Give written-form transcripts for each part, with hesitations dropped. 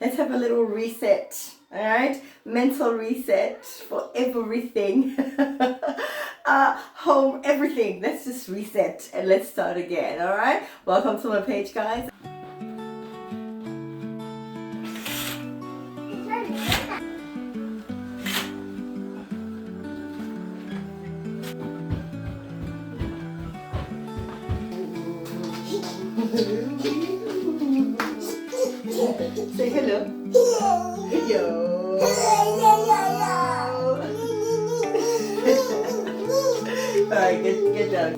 Let's have a little reset. All right, mental reset for everything. Home, everything. Let's just reset and let's start again. All right, welcome to my page, guys. Say hello. Hello. Alright, get down.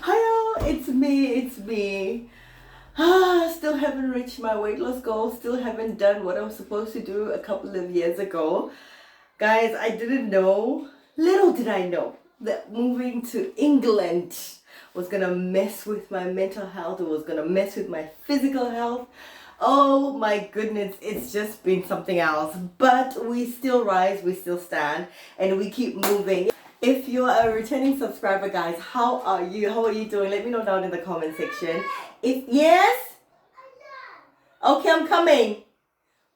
Hi all, it's me. Still haven't reached my weight loss goal. Still haven't done what I was supposed to do a couple of years ago. Guys, I didn't know, little did I know, that moving to England was gonna mess with my mental health. It was gonna mess with my physical health. Oh my goodness, it's just been something else. But we still rise, we still stand, and we keep moving. If you're a returning subscriber, guys, how are you? How are you doing? Let me know down in the comment section. If yes? Okay, I'm coming.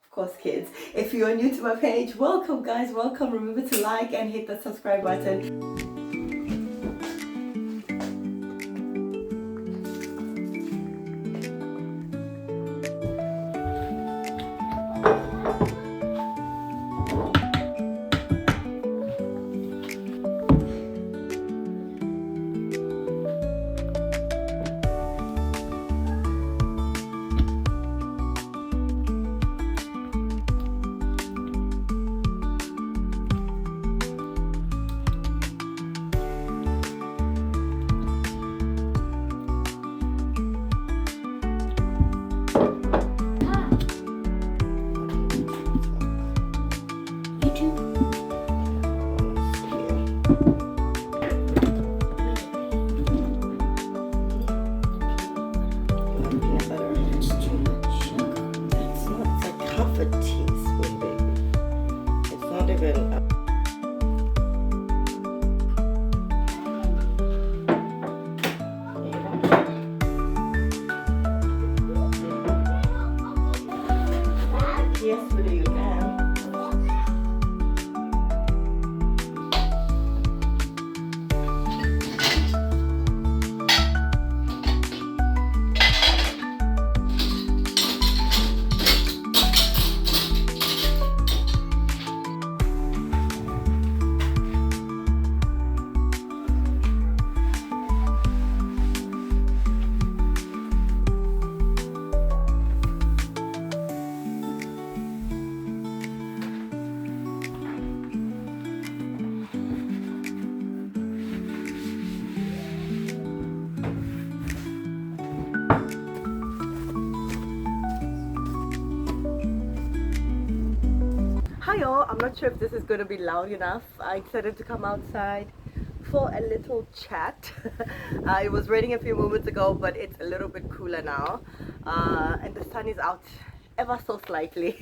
Of course, kids. If you are new to my page, welcome, guys. Welcome. Remember to like and hit the subscribe button. Yes, but you can. Hi y'all, I'm not sure if this is going to be loud enough. I decided to come outside for a little chat. It was raining a few moments ago, but it's a little bit cooler now, and the sun is out ever so slightly.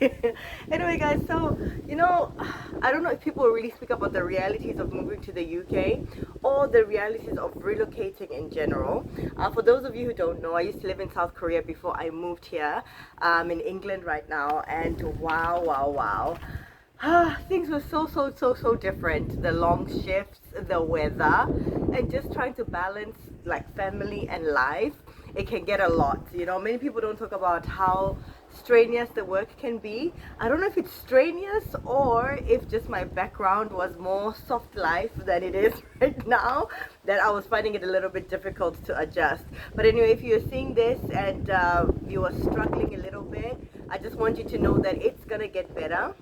Anyway guys, so I don't know if people really speak about the realities of moving to the UK or the realities of relocating in general. For those of you who don't know, I used to live in South Korea before I moved here. I'm in England right now, and wow. Things were so different. The long shifts, the weather, and just trying to balance like family and life. It can get a lot. Many people don't talk about how strenuous the work can be. I don't know if it's strenuous or if just my background was more soft life than it is right now, that I was finding it a little bit difficult to adjust. But anyway, if you're seeing this and you are struggling a little bit, I just want you to know that it's gonna get better.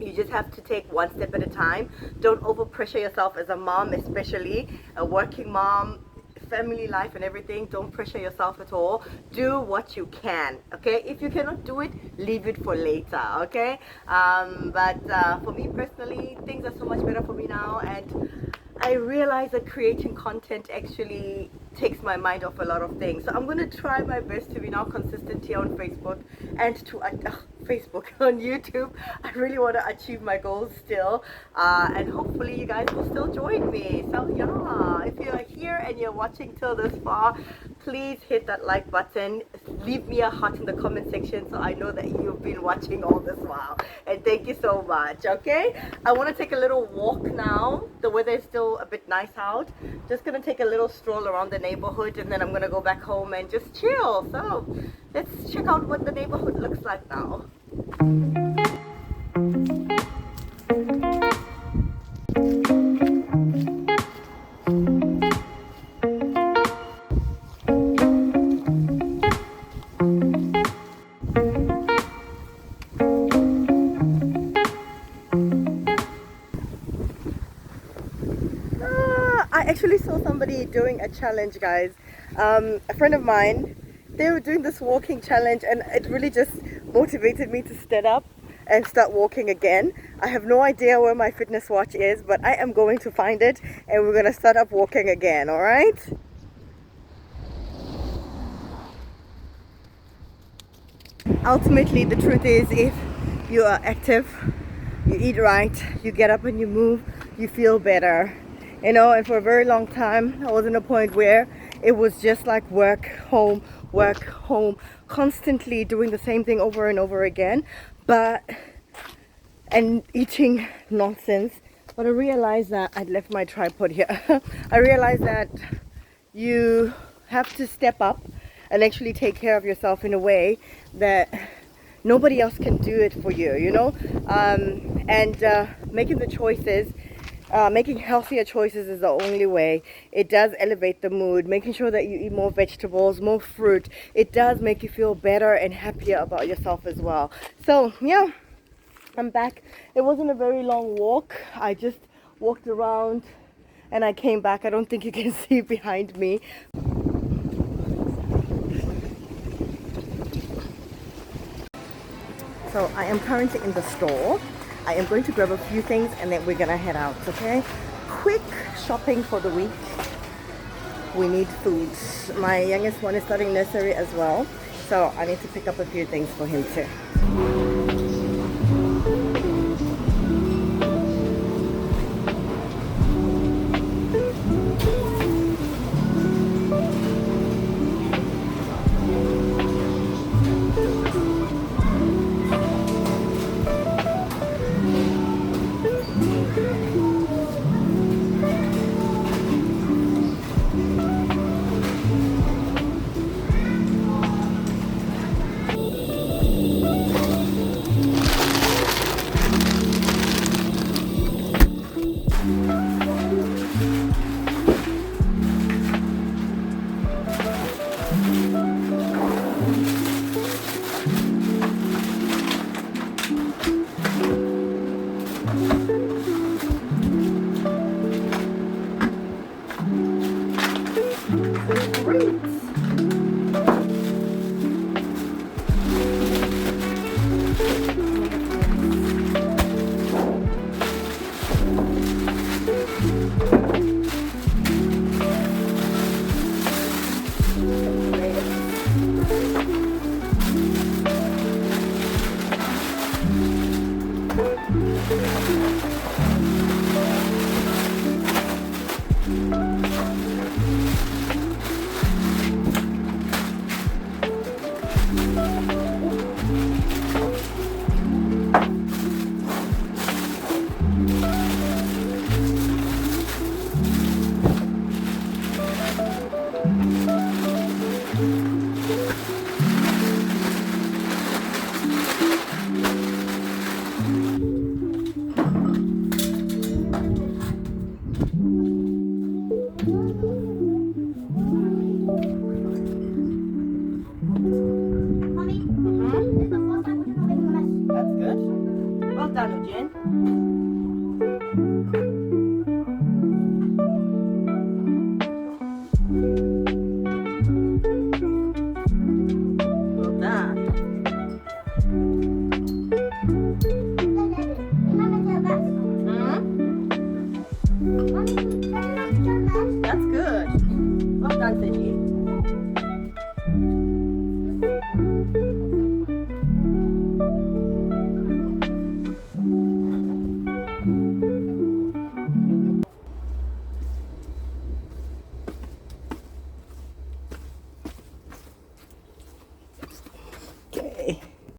You just have to take one step at a time. Don't over pressure yourself as a mom, especially a working mom, family life and everything. Don't pressure yourself at all. Do what you can, okay? If you cannot do it, leave it for later, okay? But for me personally, things are so much better for me now, and I realize that creating content actually takes my mind off a lot of things. So I'm going to try my best to be now consistent here on Facebook and to Facebook on YouTube. I really want to achieve my goals still, and hopefully you guys will still join me. So yeah, if you're here and you're watching till this far, please hit that like button. Leave me a heart in the comment section so I know that you've been watching all this while. And thank you so much, okay? I want to take a little walk now. The weather is still a bit nice out. Just going to take a little stroll around the neighborhood, and then I'm going to go back home and just chill. So let's check out what the neighborhood looks like now. I actually saw somebody doing a challenge, guys. A friend of mine, they were doing this walking challenge, and it really just motivated me to stand up and start walking again. I have no idea where my fitness watch is, but I am going to find it, and we're gonna start up walking again, all right? Ultimately, the truth is, if you are active, you eat right, you get up and you move, you feel better. You know, and for a very long time, I was in a point where it was just like work, home, constantly doing the same thing over and over again, and eating nonsense. But I realized that I'd left my tripod here. I realized that you have to step up and actually take care of yourself in a way that nobody else can do it for you, you know? Making the choices, making healthier choices is the only way. It does elevate the mood. Making sure that you eat more vegetables, more fruit, it does make you feel better and happier about yourself as well. So yeah, I'm back. It wasn't a very long walk. I just walked around and I came back. I don't think you can see behind me. So I am currently in the store. I am going to grab a few things and then we're gonna head out, okay? Quick shopping for the week. We need food. My youngest one is starting nursery as well, so I need to pick up a few things for him too. Well done, Eugene.